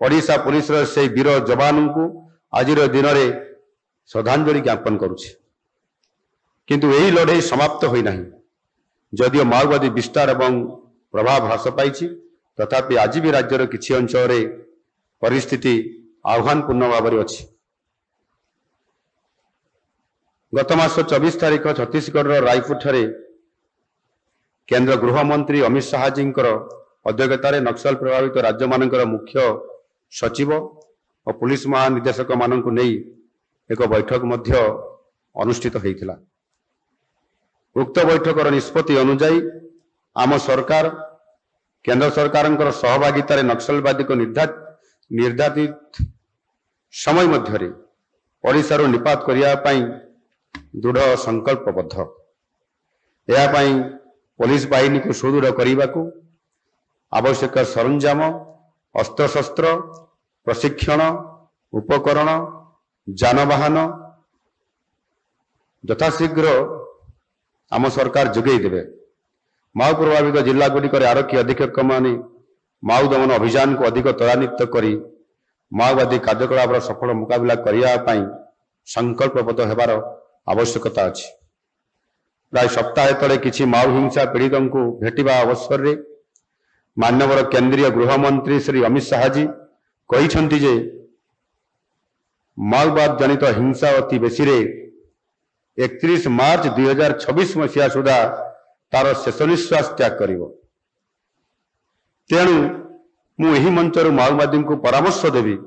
Odisha police से वीर जवान को आज दिन में श्रद्धांजलि ज्ञापन करुछि। किंतु यही लड़ाई समाप्त होना जदियो माओवादी विस्तार एवं प्रभाव ह्रास पाई तथापि आज भी राज्यर किसी अंचल परिस्थिति आह्वानपूर्ण भाव में अच्छी। गत मास 24 तारिख छत्तीसगढ़ रायपुर ठारे केंद्र गृहमंत्री अमित शाह जी अध्यक्षतार नक्सल प्रभावित राज्य मानकर मुख्य सचिव और पुलिस महानिदेशक मानक नहीं एक बैठक मध्य अनुष्ठित होता। उक्त बैठकर निष्पत्ति अनुजाई आम सरकार केंद्र सरकार सहभागितार नक्सलवादी को निर्धारित समय मध्य ओडिशारू निपात करने दृढ़ संकल्पबद्ध। यापाई पुलिस बाहिनी को सुदृढ़ करने को आवश्यक सरंजाम अस्त्रशस्त्र प्रशिक्षण उपकरण जानवाहन यथाशीघ्र आम सरकार जोगई देवे। माओ प्रभावित जिला गुड़िकर आरक्षी अधीक्षक माने माओ दमन अभियान को अधिक त्वरान्वित करी माओवादी कार्यकलाप सफल मुकाबला करने संकल्पबद्ध होबार आवश्यकता अछि। प्राय सप्ताह तले किछि माओ हिंसा पीड़ित को भेटिबा अवसर रे माननीय केंद्रीय गृहमंत्री श्री अमित शाह जी कहिसंति जे माओवाद जनित हिंसा अति बेसी रे 31 मार्च 2026 मसीहा सुधा तार शेष निश्वास त्याग करिवो। तेणु मु एही मंचरु माओवादी को परामर्श देवी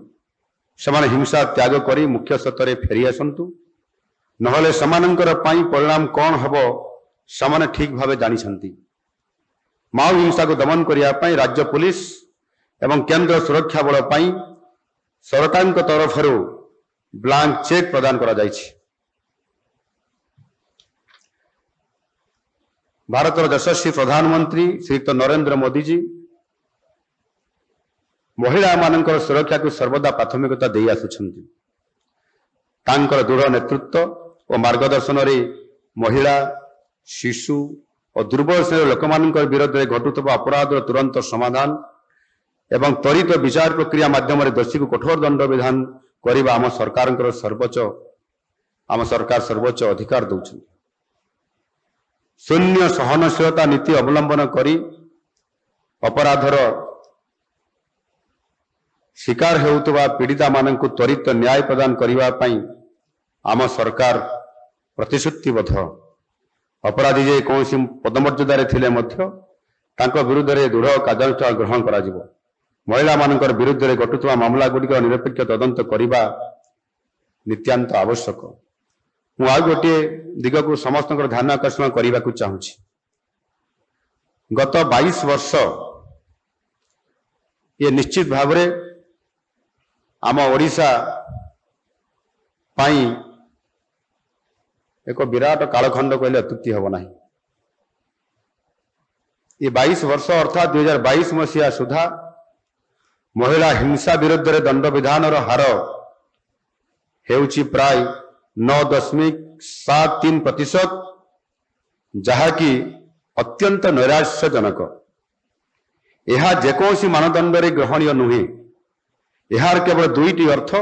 समान हिंसा त्याग करी मुख्य सत्तरे फेरी आसंतु नहले समानंकर पाई परिणाम कौन हबो समान ठीक भावे जानी छंती। माओ हिंसा को दमन करिया पाई राज्य पुलिस एवं केंद्र सुरक्षा बल पाई सरकार तरफ ब्लांक चेक प्रदान करा जायछि। भारतर यशस्वी प्रधानमंत्री श्रीयुक्त नरेंद्र मोदी जी महिला मानकर सुरक्षा को सर्वदा प्राथमिकता दे आसुछंती। तांकर दृढ़ नेतृत्व और मार्गदर्शन रे महिला शिशु और दुर्बल श्रेणी लोक विरोध में घटुवा अपराध तुरंत समाधान एवं त्वरित विचार प्रक्रिया माध्यम दोषी को कठोर दंड विधान करने आम सरकार सर्वोच्च अधिकार दौरान शून्य सहनशीलता नीति अवलंबन करी अपराधर शिकार होउतबा पीड़िता मानक त्वरित न्याय प्रदान करने आम सरकार प्रतिश्रुतिबद्ध। अपराधी जे कौन पदमर्यादार थिले मध्य तांको विरुद्ध रे दृढ़ कार्यानुष्ठान ग्रहण करा जिवो। महिला मानकर विरुद्ध रे घटुवा मामला गुड़िक निरपेक्ष तदंत करने नित्यांत आवश्यक। मु आ गोटे दिग को समस्त ध्यान आकर्षण करने को चाहूँगी। गत 22 वर्ष ये निश्चित भाव रे आम ओडिशा पाई एक विराट कालखंड कहले अत्युक्ति हम ना। ये 22 वर्ष अर्थात 2022 मसीहा सुधा महिला हिंसा विरुद्ध रे दंड विधान हार हेउची प्राय 9.73%, जहाँकि अत्यंत नैराश्यजनक। यह जेकोसी मानदंड रे ग्रहणीय नुहे। यार केवल दुईटी अर्थ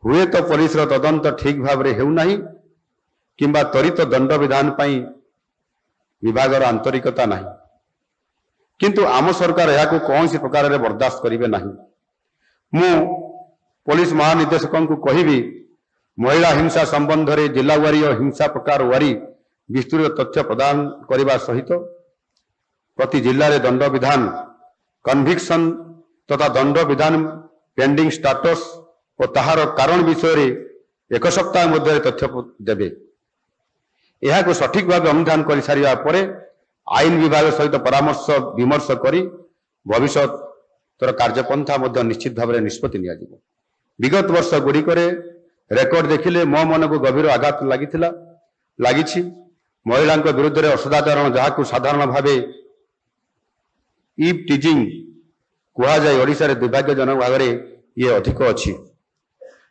हुए तो पुलिस तदंत ठीक भाव में हेउना किंबा त्वरित दंड विधान पाई विभागर आंतरिकता नहीं। किंतु आम सरकार यह कौन सी प्रकार रे बर्दाश्त करेंगे नहीं। मु पुलिस महानिदेशक को कहबी महिला हिंसा संबंध रे जिला वारी और हिंसा प्रकार वारी विस्तृत तथ्य प्रदान करने सहित प्रति जिले में दंड विधान कन्विक्शन तथा दंड विधान पेंडिंग स्टाटस और ताहार कारण विषय रे 1 सप्ताह मध्य तथ्य देवे। यह को सठिक भाव अनुधान कर सारिया परे आईन विभाग सहित परामर्श विमर्श करी भविष्य कार्यपंथा निश्चित भाव में निष्पत्ति निया जिवो। विगत वर्ष गुड़िक रेकर्ड देखिले मो मन को गभीर आघात लगी। महिला विरुद्ध में असदाचरण जहाँ साधारण भाव ईव टीजिंग कह जाए ओडिशा रे दुर्भाग्यजनक भाव में ये अधिक अच्छी।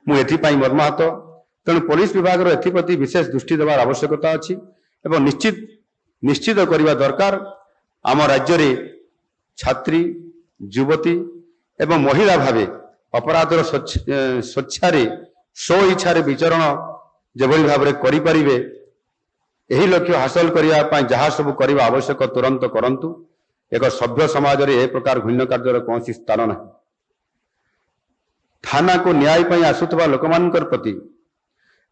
मुझे मर्माहत। तेणु पुलिस विभाग एप्रति विशेष दृष्टि देवार आवश्यकता अच्छी एवं निश्चित करने दरकार आम राज्य रे छात्री युवती एवं महिला भावे अपराधर स्वेच्छारे स्व इच्छा विचरण जेभली भाव में करें यही लक्ष्य हासिल करने जहाँ सब करने आवश्यक तुरंत करंतु। एक सभ्य समाज रे ए प्रकार घृण्य कार्य कौन स्थान ना। थाना को न्याय पर आसुवा लोक प्रति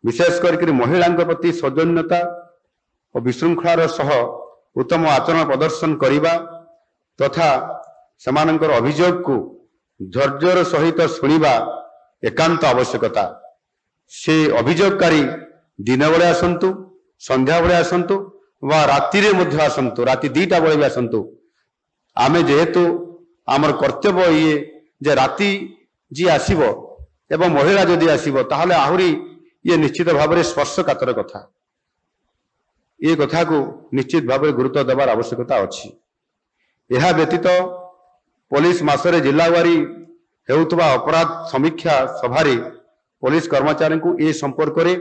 विशेष करके महिला प्रति सौजन्यता और विशृंखलार सह उत्तम आचरण प्रदर्शन करने तथा सेमानंकर अभियोग को धैर्यर सहित शुणा एकांत आवश्यकता। से अभियोगकारी दिन बेले आसतु संध्या बेले आसतु वा राति रे आसतु राति 2टा बेले भी आसतु आमे जेहेतु आमर कर्तव्य ये जे राति जी आसीबो एवं महिला जदि आसीबो ताहले आहुरी ये निश्चित भाव में स्पर्शकातर कथा ये कथा को निश्चित भाव में गुरुत्व देवार आवश्यकता अच्छी। यह व्यतीत पुलिस मासरे जिलावारी हेउतबा अपराध समीक्षा सभारे पुलिस कर्मचारी को ए संपर्क में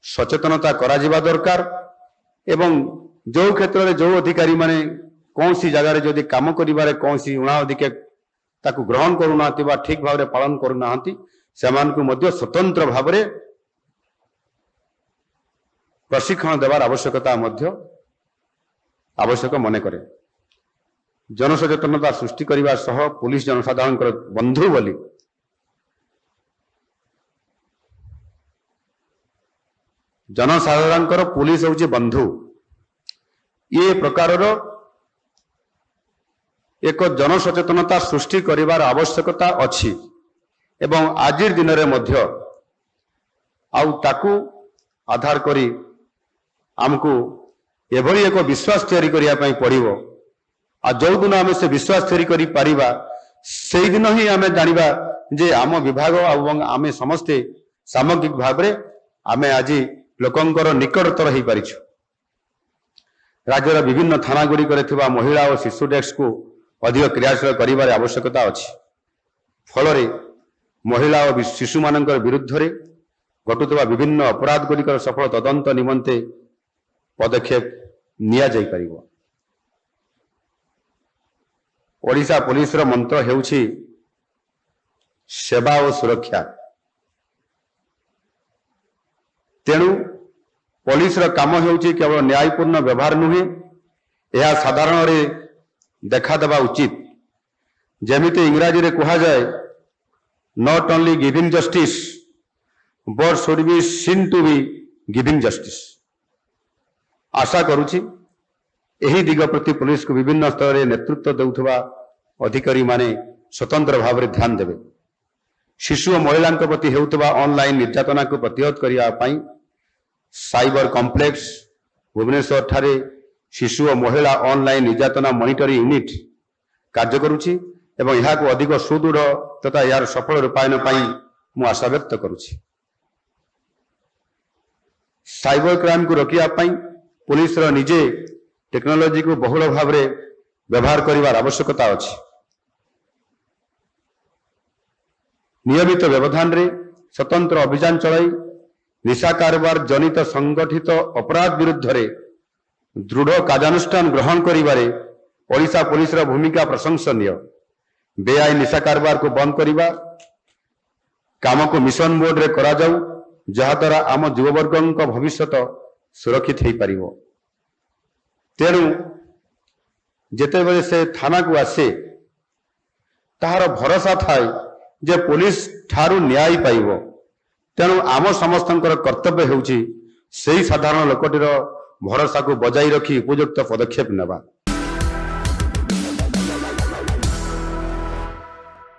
सचेतनता करा जिबा दरकार एवं जो क्षेत्र में जो अधिकारी माने कौन सी जगह जदि काम करिबारे कौन सी उणा अधिके ताकू ग्रहण करूना ठीक भाव में पालन करूना स्वतंत्र भाव में प्रशिक्षण देवार आवश्यकता आवश्यक मन करे। जनसचेतनता सृष्टि करने सह पुलिस जनसाधारण बंधु बोली जनसाधारण पुलिस हूँ बंधु ये प्रकार एक जनसचेतनता सृष्टि करिवार आवश्यकता अच्छी एवं आज दिन में ताकू आधार करी आमको एभली एक विश्वास तैयारी करने पड़ो आ जो दिन आम से विश्वास तैयारी करी पारिबा से दिन ही आम जानिबा जे आम विभाग आम समस्ते सामग्रिक भाव में आम आज लोकंकर निकटतर हो पारिछु। राज्यर विभिन्न थाना गुड़िक महिला और शिशु डेस्क को अधिक क्रियाशील कर आवश्यकता अच्छी। फल महिला और शिशु मान विरुद्ध रे घटुवा विभिन्न अपराध गुड़िक सफल तदंत निमंते पदक्षेप निया जाई परिबो। ओडिशा पुलिस रो मंत्र हेउछि सेवा और सुरक्षा। तेणु पुलिस रो काम हेउछि केवल न्यायपूर्ण व्यवहार नुहे यह साधारण रे देखा देवा उचित। जेमिति इंग्राजी रे कहा जाए not only giving justice but should be seen to be giving justice. आशा करुछि एही दिग प्रति पुलिस को विभिन्न स्तर में नेतृत्व देउथबा अधिकारी माने स्वतंत्र भाव में ध्यान देवे। शिशु और महिला प्रति हेउथबा ऑनलाइन निर्यातना को प्रतिहत करिया पई साइबर कॉम्प्लेक्स भुवनेश्वर ठारे शिशु और महिला ऑनलाइन निर्यातना मॉनिटरिंग यूनिट कार्य करुछि एवं यहाँ को अधिक सुदृढ़ तथा यार सफल रूपायन पाई मु आशा व्यक्त करुछि। साइबर क्राइम को रोकिया पाई पुलिस रो निजे टेक्नोलॉजी को बहुल भाव में व्यवहार करिवार आवश्यकता अछि। नियमित व्यवधान रे स्वतंत्र अभियान चलाई निशा कारोबार जनित संगठित अपराध विरुद्ध रे दृढ़ कार्यानुष्ठान ग्रहण करिबारे ओडिशा पुलिस रो भूमिका प्रशंसनीय। बेआईन निशा कारोबार को बंद करिबा काम को मिशन मोड रे करा जाऊ जहा द्वारा आम युववर्ग भविष्य सुरक्षित हो पारिबो। तेणु जेतेबेले से थाना को आसे ताहार भरोसा थाए जे पुलिस ठारू न्याय पाइबो। तेणु आम समस्तंकर कर्तव्य हेउछि सेही साधारण लोकटीर भरोसा को बजाई रखी उपयुक्त पदक्षेप नेबा।